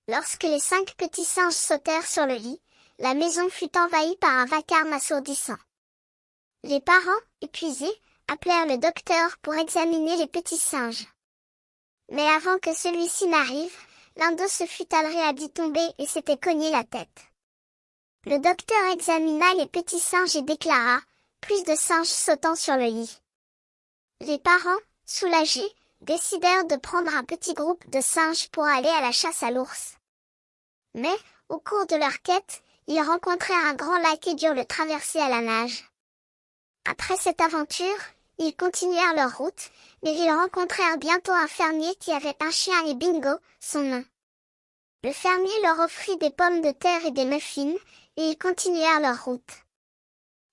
Lorsque les 5 petits singes sautèrent sur le lit, la maison fut envahie par un vacarme assourdissant. Les parents, épuisés, appelèrent le docteur pour examiner les petits singes. Mais avant que celui-ci n'arrive, l'un d'eux se fut à d'y tomber et s'était cogné la tête. Le docteur examina les petits singes et déclara, plus de singes sautant sur le lit. Les parents, soulagés, décidèrent de prendre un petit groupe de singes pour aller à la chasse à l'ours. Mais, au cours de leur quête, ils rencontrèrent un grand lac et durent le traverser à la nage. Après cette aventure, ils continuèrent leur route, mais ils rencontrèrent bientôt un fermier qui avait un chien et Bingo, son nom. Le fermier leur offrit des pommes de terre et des muffins, et ils continuèrent leur route.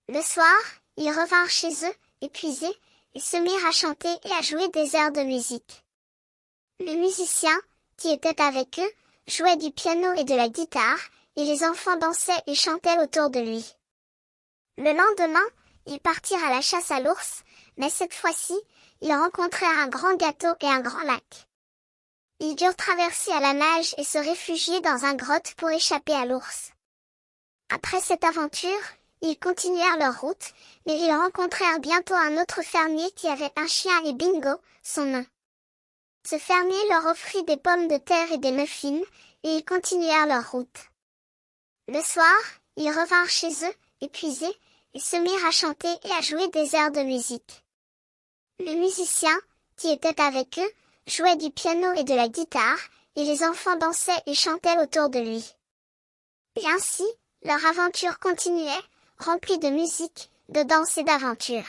Le soir, ils revinrent chez eux, épuisés, et se mirent à chanter et à jouer des airs de musique. Le musicien, qui était avec eux, jouait du piano et de la guitare, et les enfants dansaient et chantaient autour de lui. Le lendemain, ils partirent à la chasse à l'ours, mais cette fois-ci, ils rencontrèrent un grand gâteau et un grand lac. Ils durent traverser à la nage et se réfugier dans un grotte pour échapper à l'ours. Après cette aventure, ils continuèrent leur route, mais ils rencontrèrent bientôt un autre fermier qui avait un chien et Bingo, son nom. Ce fermier leur offrit des pommes de terre et des muffins, et ils continuèrent leur route. Le soir, ils revinrent chez eux, épuisés, et se mirent à chanter et à jouer des airs de musique. Le musicien, qui était avec eux, jouait du piano et de la guitare, et les enfants dansaient et chantaient autour de lui. Et ainsi, leur aventure continuait, remplie de musique, de danse et d'aventure.